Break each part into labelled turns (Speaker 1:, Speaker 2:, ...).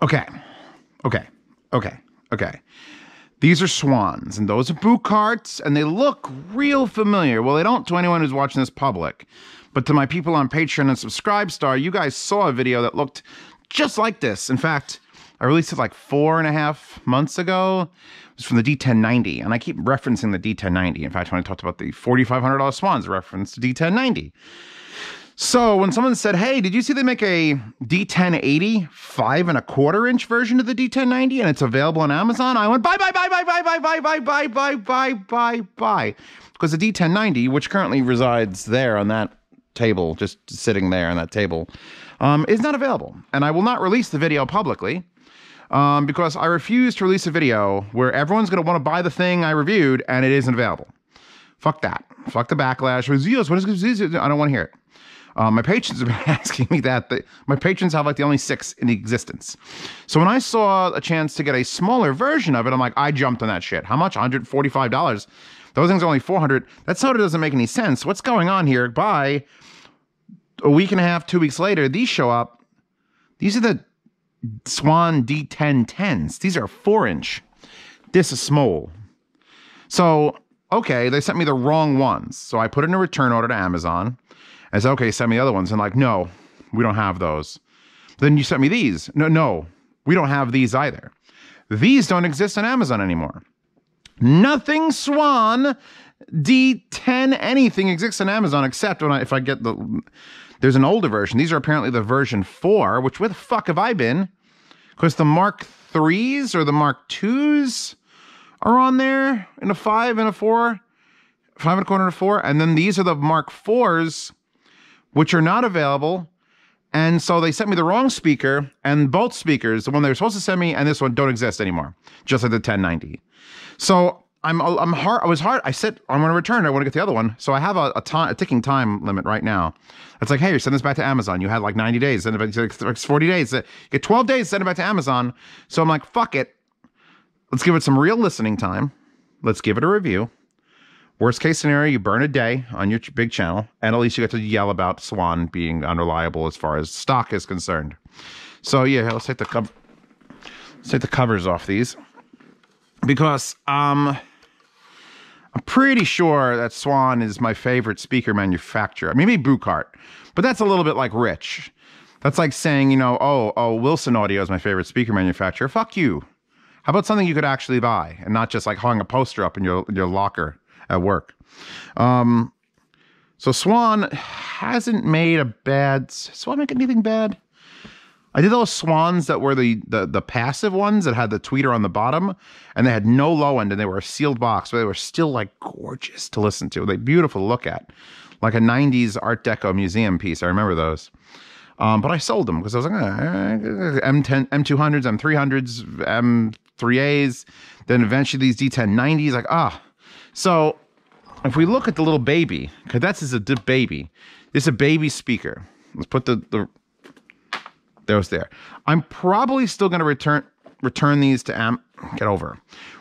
Speaker 1: Okay. Okay. Okay. Okay. These are Swans, and those are boot carts, and they look real familiar. Well, they don't to anyone who's watching this public, but to my people on Patreon and Subscribestar, you guys saw a video that looked just like this. In fact, I released it like 4.5 months ago. It was from the D1090, and I keep referencing the D1090. In fact, when I talked about the $4,500 Swans, I referenced the D1090. So when someone said, hey, did you see they make a D1080 5.25-inch version of the D1090 and it's available on Amazon? I went, buy. Because the D1090, which currently resides there on that table, just sitting there on that table, is not available. And I will not release the video publicly because I refuse to release a video where everyone's going to want to buy the thing I reviewed and it isn't available. Fuck that. Fuck the backlash. What is I don't want to hear it. My patrons have been asking me that. My patrons have like the only 6 in existence. So when I saw a chance to get a smaller version of it, I'm like, I jumped on that shit. How much? $145. Those things are only $400. That sort of doesn't make any sense. What's going on here? By a week and a half, 2 weeks later, these show up. These are the Swan D1010s. These are 4-inch. This is small. So, okay, they sent me the wrong ones. So I put in a return order to Amazon. I said, okay, send me the other ones. And like, no, we don't have those. Then you sent me these. No, we don't have these either. These don't exist on Amazon anymore. Nothing Swan D10 anything exists on Amazon except if I get there's an older version. These are apparently the version 4, which where the fuck have I been? Because the Mark 3s or the Mark 2s are on there in a 5 and a 4, 5.25 and a 4. And then these are the Mark 4s, which are not available. And so they sent me the wrong speaker, and both speakers, the one they were supposed to send me and this one, don't exist anymore, just like the 1090. So I was hard. I said, I'm going to return it. I want to get the other one. So I have a ticking time limit right now. It's like, hey, you send this back to Amazon. You had like 90 days, send it back to 40 days. You get 12 days, send it back to Amazon. So I'm like, fuck it. Let's give it some real listening time. Let's give it a review. Worst case scenario, you burn a day on your big channel, and at least you get to yell about Swan being unreliable as far as stock is concerned. So yeah, let's take the covers off these, because I'm pretty sure that Swan is my favorite speaker manufacturer. Maybe boot cart, but that's a little bit like Rich. That's like saying, you know, oh, Wilson Audio is my favorite speaker manufacturer. Fuck you. How about something you could actually buy and not just like hang a poster up in your locker at work? So Swan hasn't made a bad... Swan make anything bad? I did those Swans that were the passive ones that had the tweeter on the bottom, and they had no low end, and they were a sealed box, but they were still like gorgeous to listen to. They're beautiful to look at, like a 90s Art Deco museum piece. I remember those. But I sold them because I was like, M200s, M300s, M3As, then eventually these D1090s, like, So if we look at the little baby, because that's a baby. This is a baby speaker. Let's put those there. I'm probably still going to return these to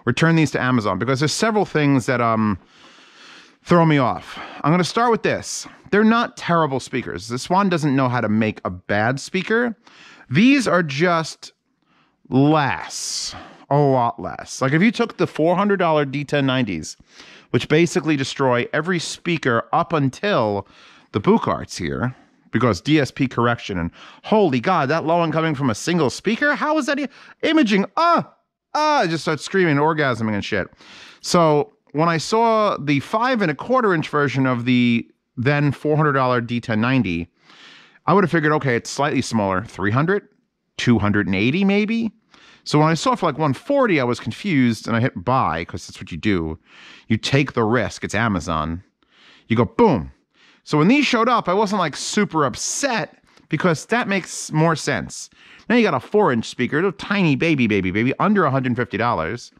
Speaker 1: return these to Amazon, because there's several things that throw me off. I'm going to start with this. They're not terrible speakers. The Swan doesn't know how to make a bad speaker. These are just less, a lot less. Like if you took the $400 D1090s, which basically destroy every speaker up until the boot carts here, because DSP correction, and holy God, that low end coming from a single speaker? How is that imaging? I just start screaming, orgasming and shit. So when I saw the 5.25-inch version of the then $400 D1090, I would have figured, okay, it's slightly smaller, 300, 280 maybe. So when I saw it for like 140, I was confused, and I hit buy, because that's what you do. You take the risk. It's Amazon. You go, boom. So when these showed up, I wasn't like super upset, because that makes more sense. Now you got a 4-inch speaker, a tiny baby, under $150.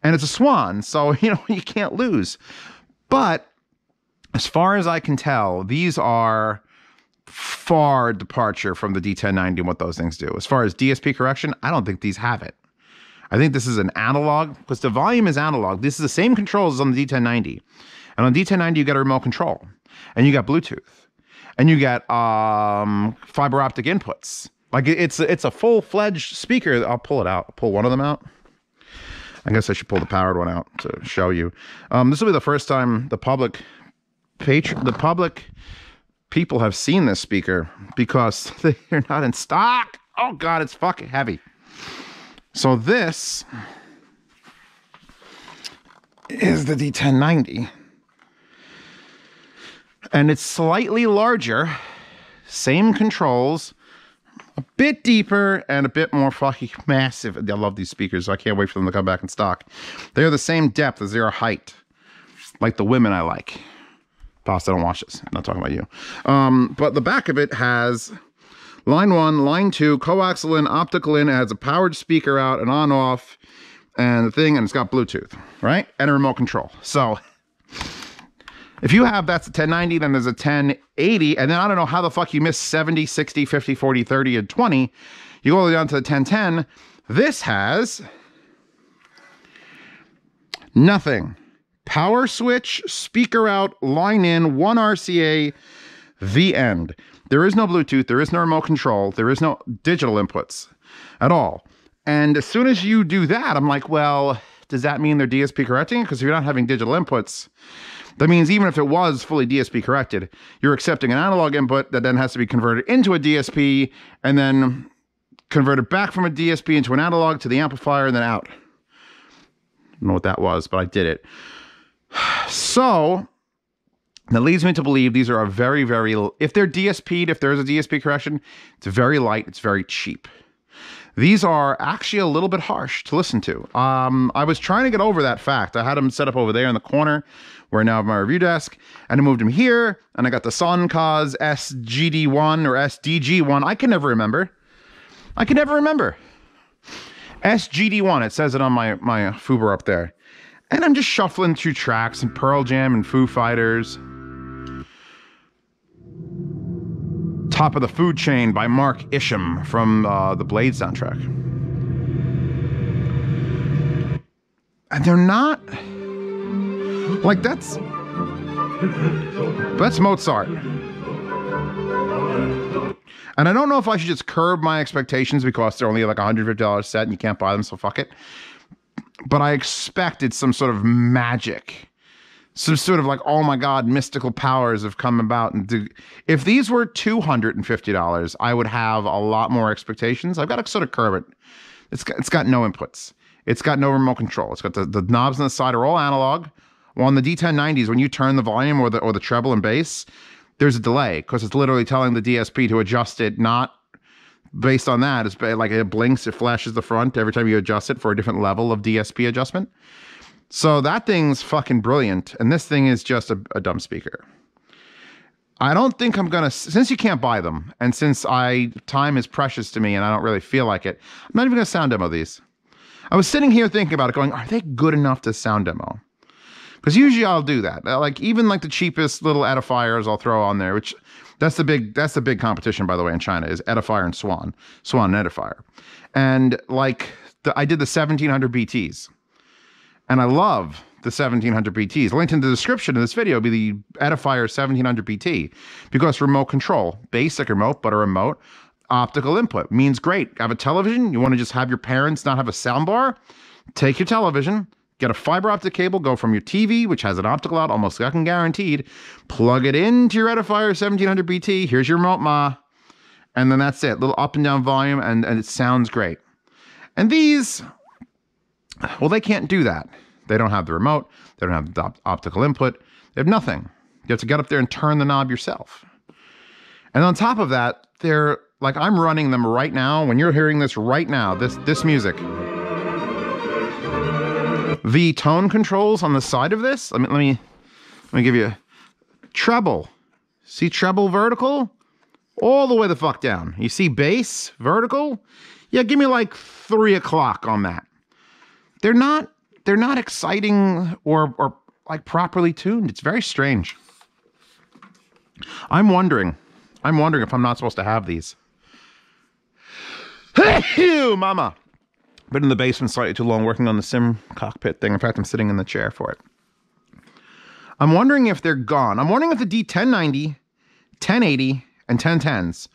Speaker 1: And it's a Swan, so, you know, you can't lose. But as far as I can tell, these are far departure from the D1090 and what those things do. As far as DSP correction, I don't think these have it. I think this is an analog, because the volume is analog. This is the same controls as on the D1090. And on D1090, you got a remote control, and you got Bluetooth, and you got fiber optic inputs, Like it's a full-fledged speaker. I'll pull it out. I'll pull one of them out. I guess I should pull the powered one out to show you. This will be the first time the public people have seen this speaker because they're not in stock. Oh God, it's fucking heavy. So this is the D1090. And it's slightly larger, same controls, a bit deeper and a bit more fucking massive. I love these speakers, so I can't wait for them to come back in stock. They are the same depth as their height, like the women I like. Pasta, don't watch this. I'm not talking about you. But the back of it has line 1, line 2, coaxial in, optical in. It has a powered speaker out, an on-off, and the thing, and it's got Bluetooth, right? And a remote control. So if you have, that's a 1090, then there's a 1080, and then I don't know how the fuck you miss 70, 60, 50, 40, 30, and 20. You go all the way down to the 1010. This has nothing. Power switch, speaker out, line in, 1 RCA, the end. There is no Bluetooth, there is no remote control, there is no digital inputs at all. And as soon as you do that, I'm like, well, does that mean they're DSP correcting? Because if you're not having digital inputs, that means even if it was fully DSP corrected, you're accepting an analog input that then has to be converted into a DSP and then converted back from a DSP into an analog to the amplifier and then out. I don't know what that was, but I did it. So that leads me to believe these are a very, very, if they're DSP'd, if there's a DSP correction, it's very light, it's very cheap. These are actually a little bit harsh to listen to. I was trying to get over that fact. I had them set up over there in the corner where I now have my review desk, and I moved them here, and I got the Soncos SGD1 or SDG1. I can never remember. SGD1, it says it on my Fuber up there. And I'm just shuffling through tracks and Pearl Jam and Foo Fighters. Top of the Food Chain by Mark Isham from the Blade soundtrack. And they're not like that's Mozart. And I don't know if I should just curb my expectations because they're only like $150 set and you can't buy them, so fuck it. But I expected some sort of magic, some sort of like, oh my God, mystical powers have come about. And if these were $250, I would have a lot more expectations. I've got to sort of curb it. It's got no inputs. It's got no remote control. It's got the knobs on the side are all analog. Well, on the D1090s, when you turn the volume or the treble and bass, there's a delay because it's literally telling the DSP to adjust it, not based on that. It's like it blinks, it flashes the front every time you adjust it for a different level of DSP adjustment. So that thing's fucking brilliant. And this thing is just a dumb speaker. I don't think I'm going to, since you can't buy them, and since time is precious to me and I don't really feel like it, I'm not even going to sound demo these. I was sitting here thinking about it going, are they good enough to sound demo? Because usually I'll do that. Like even like the cheapest little edifiers I'll throw on there, which that's the big competition, by the way, in China is edifier and Swan and edifier. And like I did the 1700 BTs and I love the 1700 BTs. Linked in the description of this video will be the edifier 1700 BT because remote control, basic remote, but a remote optical input means great. Have a television. You want to just have your parents not have a sound bar? Take your television. Get a fiber optic cable, go from your TV, which has an optical out, almost fucking guaranteed, plug it into your edifier 1700 BT, here's your remote ma, and then that's it. Little up and down volume, and it sounds great. And these, well, they can't do that. They don't have the remote, they don't have the optical input, they have nothing. You have to get up there and turn the knob yourself. And on top of that, they're, like I'm running them right now, when you're hearing this right now, this music, the tone controls on the side of this, let me give you a treble. See treble vertical? All the way the fuck down. You see bass vertical? Yeah, give me like 3 o'clock on that. They're not exciting or like properly tuned. It's very strange. I'm wondering if I'm not supposed to have these. Hey, mama. Been in the basement slightly too long working on the sim cockpit thing. In fact, I'm sitting in the chair for it. I'm wondering if they're gone. I'm wondering if the D1090, 1080, and 1010s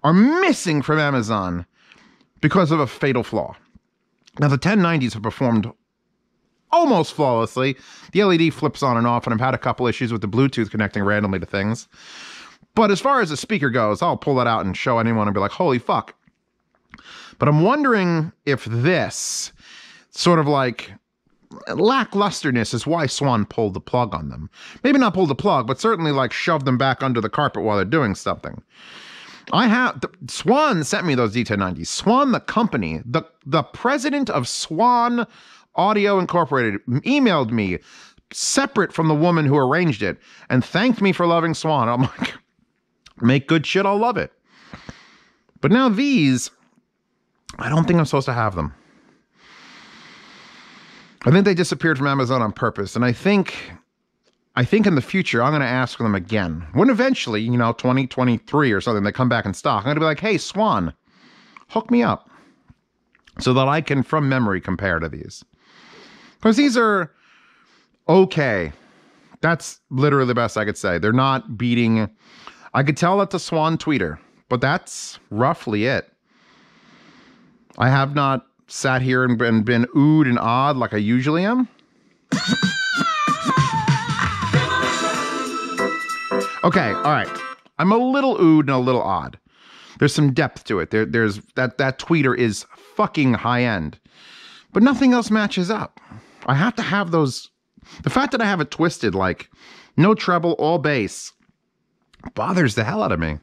Speaker 1: are missing from Amazon because of a fatal flaw. Now, the 1090s have performed almost flawlessly. The LED flips on and off, and I've had a couple issues with the Bluetooth connecting randomly to things. But as far as the speaker goes, I'll pull that out and show anyone and be like, holy fuck. But I'm wondering if this sort of like lacklusterness is why Swan pulled the plug on them. Maybe not pulled the plug, but certainly like shoved them back under the carpet while they're doing something. Swan sent me those D1090s. Swan, the company, the president of Swan Audio Incorporated, emailed me separate from the woman who arranged it and thanked me for loving Swan. I'm like, make good shit, I'll love it. But now these, I don't think I'm supposed to have them. I think they disappeared from Amazon on purpose, and I think in the future I'm going to ask for them again. When eventually, 2023 or something, they come back in stock, I'm going to be like, hey, Swan, hook me up so that I can, from memory, compare to these. Because these are okay. That's literally the best I could say. They're not beating... I could tell that's a Swan tweeter, but that's roughly it. I have not sat here and been oohed and awed like I usually am. Okay, all right. I'm a little oohed and a little odd. There's some depth to it. There's that tweeter is fucking high end, but nothing else matches up. I have to have those. The fact that I have it twisted, like no treble, all bass, bothers the hell out of me.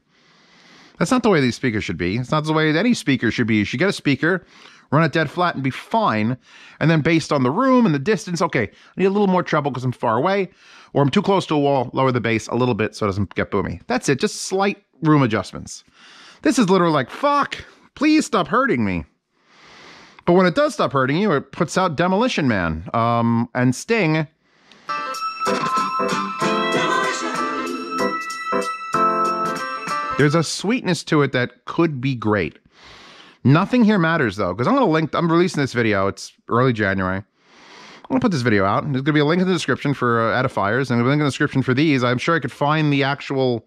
Speaker 1: That's not the way these speakers should be. It's not the way any speaker should be. You should get a speaker, run it dead flat and be fine. And then based on the room and the distance, okay, I need a little more treble because I'm far away, or I'm too close to a wall, lower the bass a little bit so it doesn't get boomy. That's it, just slight room adjustments. This is literally like, fuck, please stop hurting me. But when it does stop hurting you, it puts out Demolition Man and Sting. There's a sweetness to it that could be great. Nothing here matters though, because I'm releasing this video. It's early January. I'm gonna put this video out. There's gonna be a link in the description for edifiers and a link in the description for these. I'm sure I could find the actual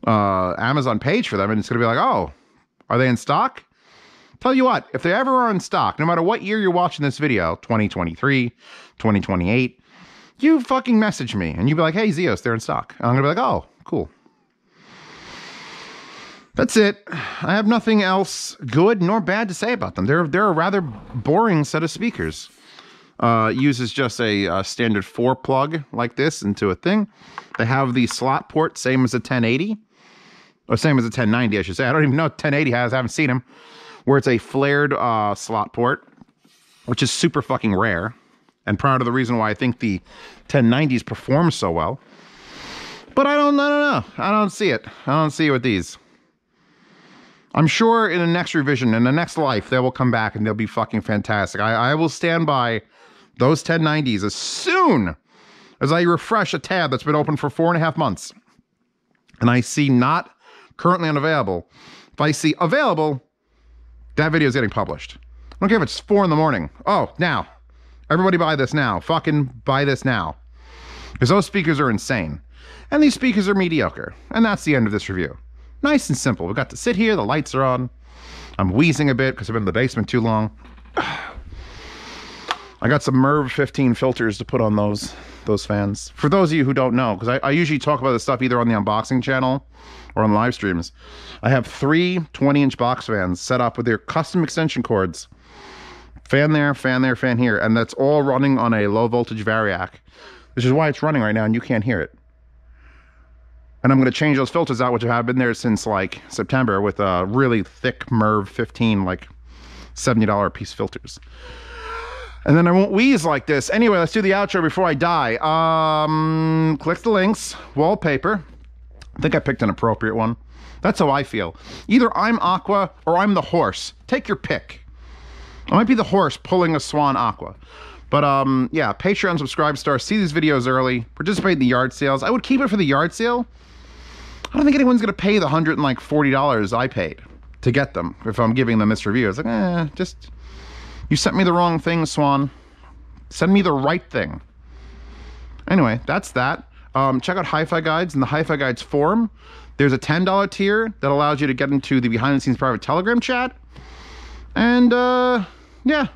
Speaker 1: Amazon page for them, and it's gonna be like, oh, are they in stock? Tell you what, if they ever are in stock, no matter what year you're watching this video, 2023, 2028, you fucking message me and you'd be like, hey, Zeos, they're in stock. And I'm gonna be like, oh, cool. That's it. I have nothing else good nor bad to say about them. They're a rather boring set of speakers. Uses just a standard 4 plug like this into a thing. They have the slot port, same as a 1080. Or same as a 1090, I should say. I don't even know what 1080 has. I haven't seen them. Where it's a flared slot port, which is super fucking rare. And part of the reason why I think the 1090s perform so well. But I don't know. I don't see it. I don't see it with these. I'm sure in the next revision, in the next life, they will come back and they'll be fucking fantastic. I will stand by those 1090s as soon as I refresh a tab that's been open for 4.5 months. And I see not currently unavailable. If I see available, that video is getting published. I don't care if it's 4 in the morning. Oh, now. Everybody buy this now. Fucking buy this now. Because those speakers are insane. And these speakers are mediocre. And that's the end of this review. Nice and simple. We got to sit here. The lights are on. I'm wheezing a bit because I've been in the basement too long. I got some Merv 15 filters to put on those fans. For those of you who don't know, because I usually talk about this stuff either on the unboxing channel or on live streams. I have 3 20-inch box fans set up with their custom extension cords. Fan there, fan there, fan here. And that's all running on a low voltage variac, which is why it's running right now and you can't hear it. And I'm going to change those filters out, which have been there since like September, with a really thick Merv 15, like $70 a piece filters. And then I won't wheeze like this. Anyway, let's do the outro before I die. Click the links, wallpaper. I think I picked an appropriate one. That's how I feel. Either I'm Aqua or I'm the horse. Take your pick. I might be the horse pulling a Swan Aqua. But yeah, Patreon, subscribe, star, see these videos early, participate in the yard sales. I would keep it for the yard sale. I don't think anyone's going to pay the $140 I paid to get them if I'm giving them this review. It's like, just, you sent me the wrong thing, Swan. Send me the right thing. Anyway, that's that. Check out Hi-Fi Guides in the Hi-Fi Guides forum. There's a $10 tier that allows you to get into the behind-the-scenes private Telegram chat. And, yeah.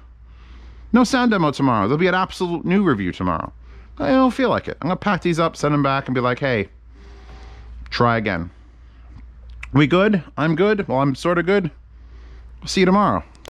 Speaker 1: No sound demo tomorrow. There'll be an absolute new review tomorrow. I don't feel like it. I'm going to pack these up, send them back, and be like, hey, try again. We good? I'm good? Well, I'm sort of good. See you tomorrow.